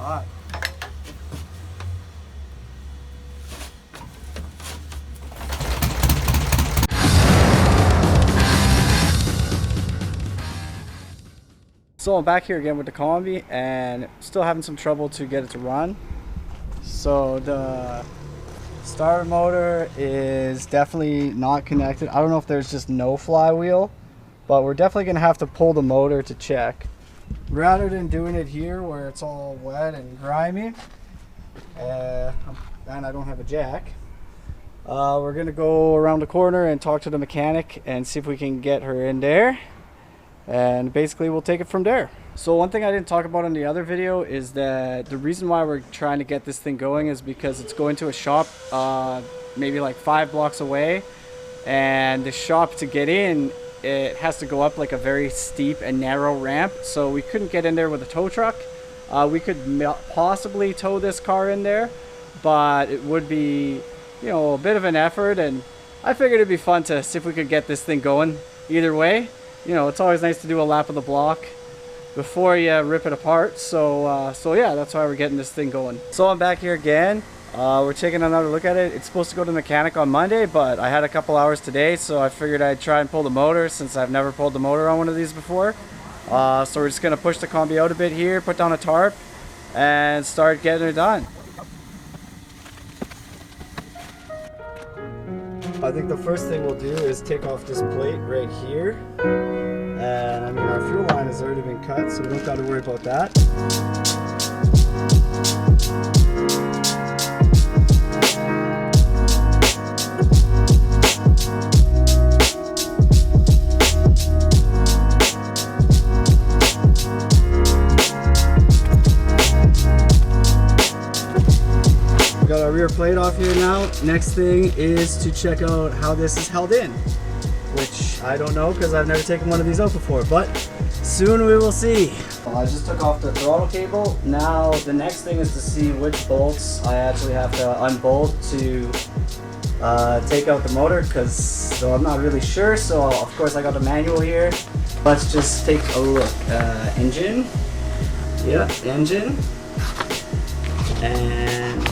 Alright. So I'm back here again with the Combi and still having some trouble to get it to run. So the starter motor is definitely not connected. I don't know if there's just no flywheel, but we're definitely gonna have to pull the motor to check. Rather than doing it here where it's all wet and grimy, and I don't have a jack, we're gonna go around the corner and talk to the mechanic and see if we can get her in there. And basically we'll take it from there. So one thing I didn't talk about in the other video is that the reason why we're trying to get this thing going is because it's going to a shop maybe like 5 blocks away, and the shop, to get in, it has to go up like a very steep and narrow ramp, so we couldn't get in there with a tow truck. We could possibly tow this car in there, but it would be, you know, a bit of an effort, and I figured it'd be fun to see if we could get this thing going either way. You know, it's always nice to do a lap of the block before you rip it apart. So yeah, that's why we're getting this thing going. So I'm back here again. We're taking another look at it. It's supposed to go to the mechanic on Monday, but I had a couple hours today, so I figured I'd try and pull the motor since I've never pulled the motor on one of these before. So we're just gonna push the Combi out a bit here, put down a tarp, and start getting it done. I think the first thing we'll do is take off this plate right here. And I mean, our fuel line has already been cut, so we don't got to worry about that. Got our rear plate off here now. Next thing is to check out how this is held in, which I don't know because I've never taken one of these out before, but soon we will see. I just took off the throttle cable. Now the next thing is to see which bolts I actually have to unbolt to take out the motor, because I'm not really sure. So of course I got the manual here. Let's just take a look. Engine. Yeah, engine. And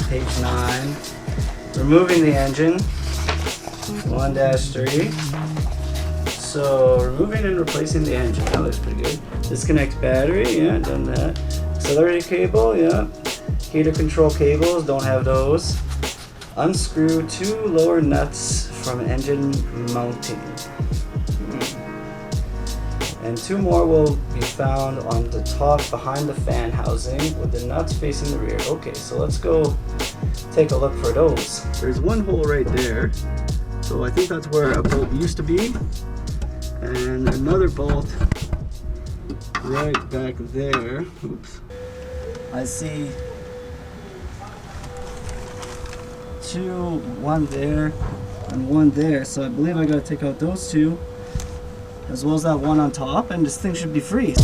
page 9, removing the engine, 1-3. So removing and replacing the engine, that looks pretty good. Disconnect battery, yeah, done that. Auxiliary cable, yeah. Heater control cables, don't have those. Unscrew 2 lower nuts from engine mounting. And 2 more will be found on the top behind the fan housing with the nuts facing the rear. Okay, so let's go take a look for those. There's one hole right there. So I think that's where a bolt used to be. And another bolt right back there. Oops. I see 2, 1 there and 1 there. So I believe I gotta take out those 2, as well as that one on top, and this thing should be free.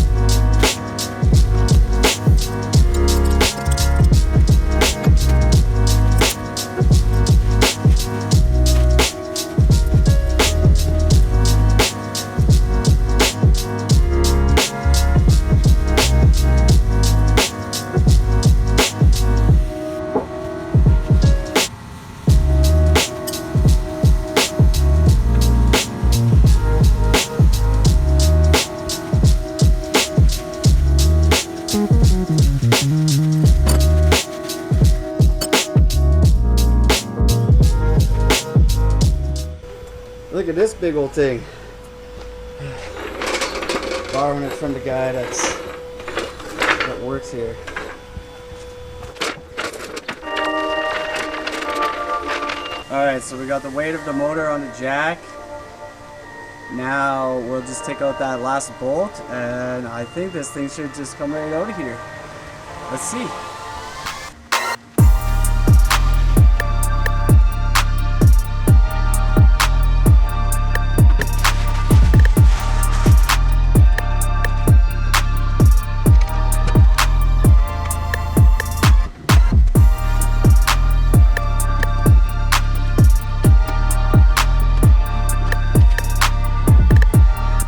Look at this big old thing. Borrowing it from the guy that works here. Alright, so we got the weight of the motor on the jack. Now we'll just take out that last bolt, and I think this thing should just come right out of here. Let's see.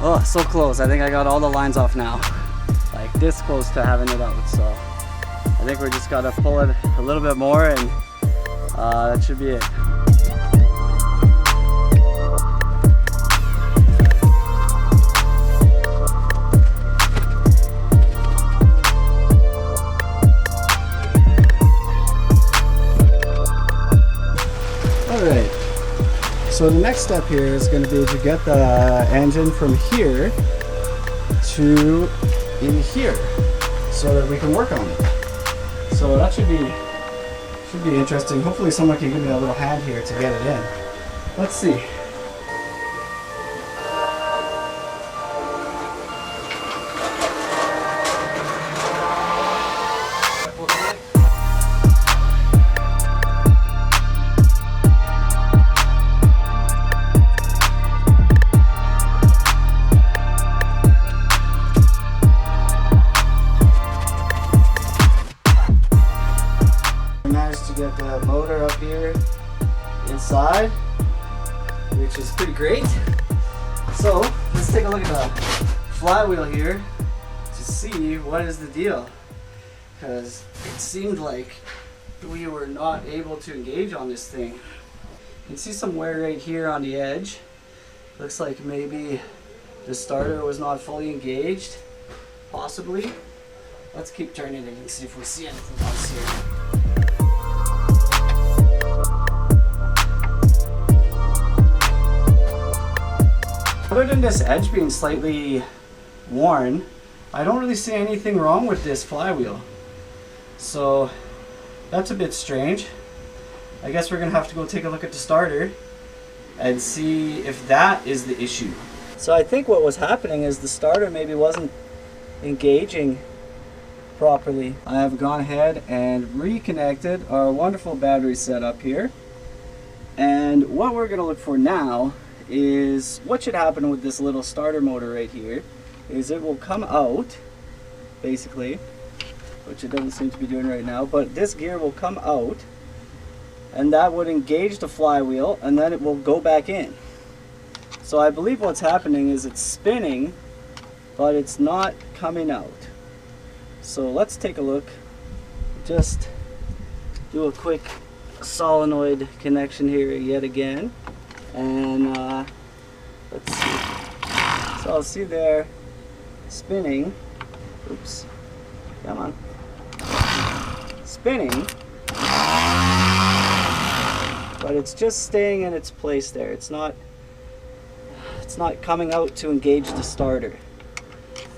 Oh, so close. I think I got all the lines off now. Like this close to having it out. So I think we're just gotta pull it a little bit more, and that should be it. Alright, so the next step here is going to be to get the engine from here to in here so that we can work on it. So that should be interesting. Hopefully someone can give me a little hand here to get it in. Let's see. Get the motor up here inside, which is pretty great. So let's take a look at the flywheel here to see what is the deal, because it seemed like we were not able to engage on this thing. You can see some wear right here on the edge. Looks like maybe the starter was not fully engaged, possibly. Let's keep turning it and see if we see anything else here. Other than this edge being slightly worn, I don't really see anything wrong with this flywheel. So that's a bit strange. I guess we're gonna have to go take a look at the starter and see if that is the issue. So I think what was happening is the starter maybe wasn't engaging properly. I have gone ahead and reconnected our wonderful battery setup here. And what we're gonna look for now is what should happen with this little starter motor right here is it will come out basically, which it doesn't seem to be doing right now, but this gear will come out and that would engage the flywheel and then it will go back in. So I believe what's happening is it's spinning but it's not coming out. So let's take a look, just do a quick solenoid connection here yet again. And let's see. So I'll see there spinning. Oops. Come on. Spinning. But it's just staying in its place there. It's not coming out to engage the starter.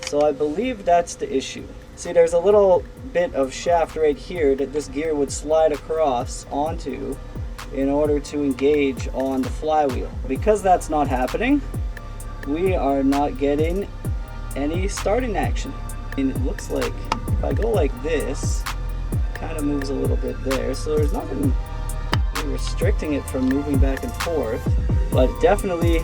So I believe that's the issue. See, there's a little bit of shaft right here that this gear would slide across onto in order to engage on the flywheel. Because that's not happening, we are not getting any starting action. And it looks like if I go like this, it kind of moves a little bit there. So there's nothing really restricting it from moving back and forth, but it definitely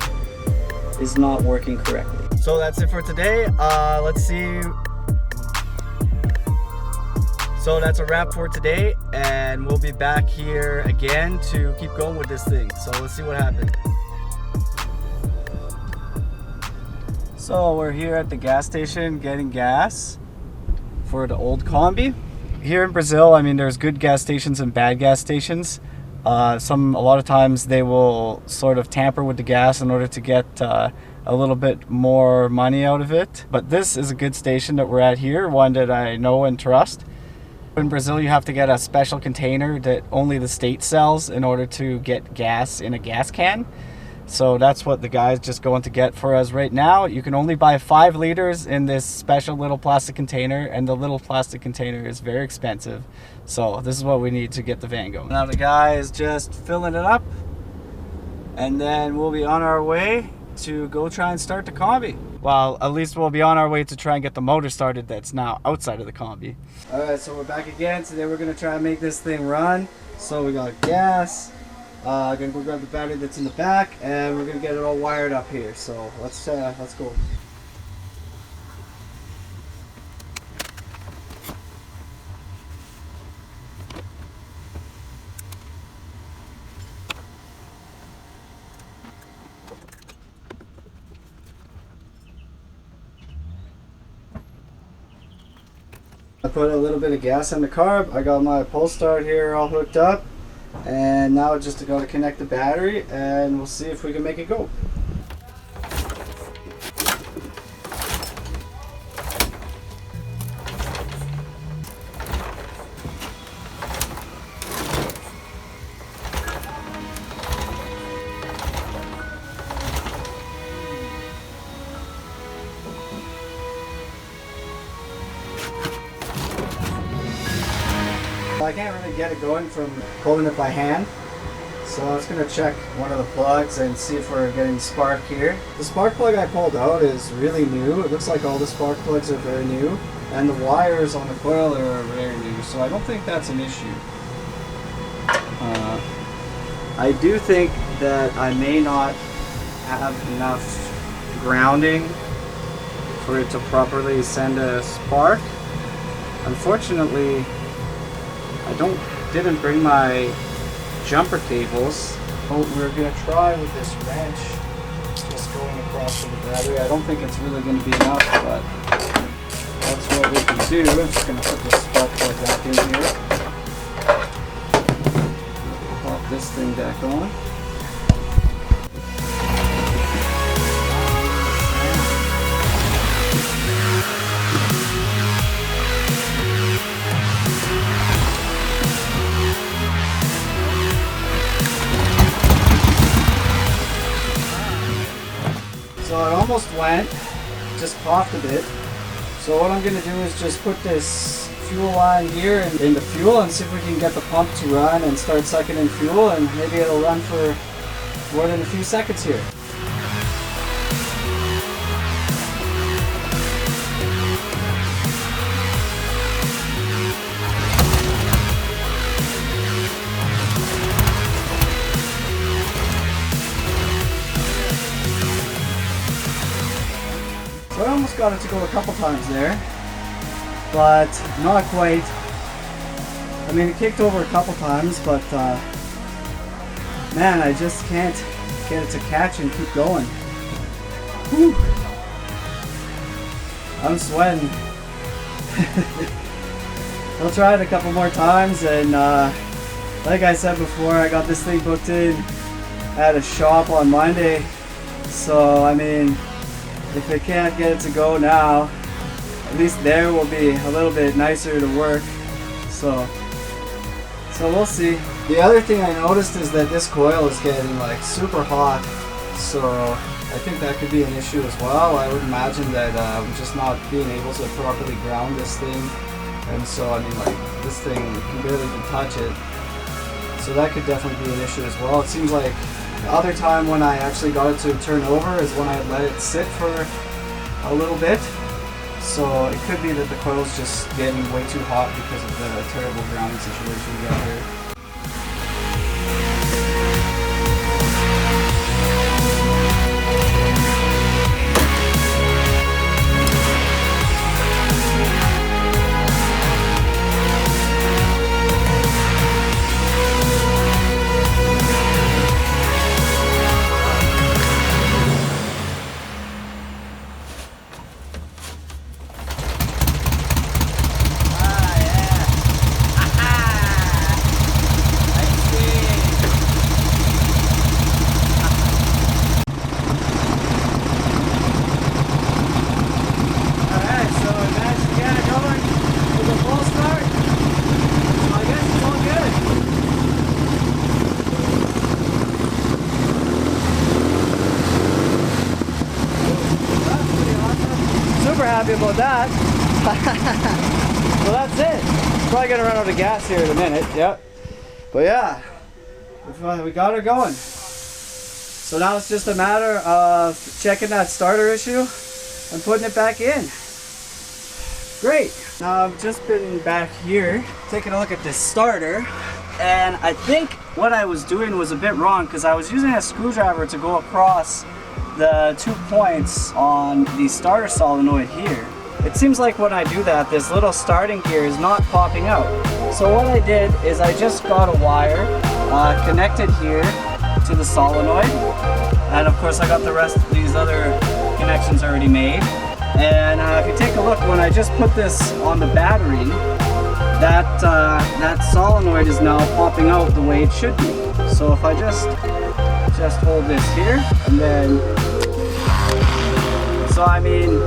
is not working correctly. So that's it for today. Let's see. So that's a wrap for today, and we'll be back here again to keep going with this thing. So let's see what happens. So we're here at the gas station getting gas for the old Combi. Here in Brazil, I mean, there's good gas stations and bad gas stations. A lot of times they will sort of tamper with the gas in order to get a little bit more money out of it. But this is a good station that we're at here, one that I know and trust. In Brazil, you have to get a special container that only the state sells in order to get gas in a gas can. So that's what the guy's just going to get for us right now. You can only buy 5 liters in this special little plastic container, and the little plastic container is very expensive. So this is what we need to get the van going. Now the guy is just filling it up, and then we'll be on our way to go try and start the Combi. Well, at least we'll be on our way to try and get the motor started that's now outside of the Combi. Alright, so we're back again. Today we're going to try and make this thing run. So we got gas. I'm going to go grab the battery that's in the back, and we're going to get it all wired up here. So let's go. I put a little bit of gas in the carb. I got my pull start here all hooked up, and now I just got to connect the battery and we'll see if we can make it go. I can't really get it going from pulling it by hand, so I was going to check one of the plugs and see if we're getting spark here. The spark plug I pulled out is really new. It looks like all the spark plugs are very new, and the wires on the coil are very new, so I don't think that's an issue. I do think that I may not have enough grounding for it to properly send a spark. Unfortunately, I didn't bring my jumper cables. Oh, we're gonna try with this wrench just going across to the battery. I don't think it's really gonna be enough, but that's what we can do. I'm just gonna put this spark plug back in here. Pop this thing back on. So it almost went, just coughed a bit. So what I'm going to do is just put this fuel line here in the fuel and see if we can get the pump to run and start sucking in fuel, and maybe it'll run for more than a few seconds here. So I almost got it to go a couple times there, but not quite. I mean, it kicked over a couple times, but man, I just can't get it to catch and keep going. Whew. I'm sweating. I'll try it a couple more times, and like I said before, I got this thing booked in at a shop on Monday, so I mean, if I can't get it to go now, at least there will be a little bit nicer to work. So we'll see. The other thing I noticed is that this coil is getting like super hot, so I think that could be an issue as well. I would imagine that I'm just not being able to properly ground this thing, and so I mean, like, this thing, you can barely even touch it. So that could definitely be an issue as well. It seems like the other time when I actually got it to turn over is when I let it sit for a little bit. So it could be that the coil's just getting way too hot because of the terrible grounding situation we got here. Happy about that. So that's it. Probably gonna run out of gas here in a minute. Yep. But yeah, we got her going. So now it's just a matter of checking that starter issue and putting it back in. Great. Now I've just been back here taking a look at this starter, and I think what I was doing was a bit wrong because I was using a screwdriver to go across the 2 points on the starter solenoid here. It seems like when I do that, this little starting gear is not popping out. So what I did is I just got a wire connected here to the solenoid, and of course I got the rest of these other connections already made. And if you take a look, when I just put this on the battery, that solenoid is now popping out the way it should be. So if I just hold this here, and then, so I mean,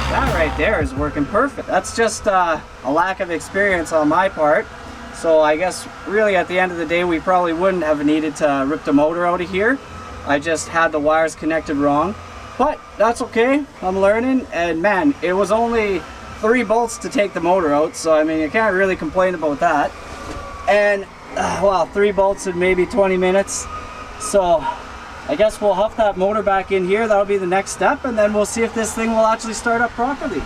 that right there is working perfect. That's just a lack of experience on my part. So I guess really at the end of the day, we probably wouldn't have needed to rip the motor out of here. I just had the wires connected wrong. But that's okay, I'm learning, and man, it was only 3 bolts to take the motor out, so I mean, you can't really complain about that. And, well, 3 bolts in maybe 20 minutes. So, I guess we'll huff that motor back in here, that'll be the next step, and then we'll see if this thing will actually start up properly.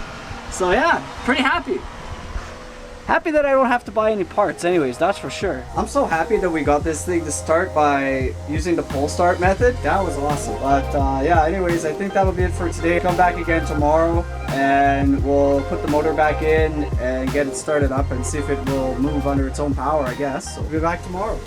So yeah, pretty happy. Happy that I don't have to buy any parts anyways, that's for sure. I'm so happy that we got this thing to start by using the pull start method. That was awesome. But yeah, anyways, I think that'll be it for today. Come back again tomorrow and we'll put the motor back in and get it started up and see if it will move under its own power, I guess. So we'll be back tomorrow.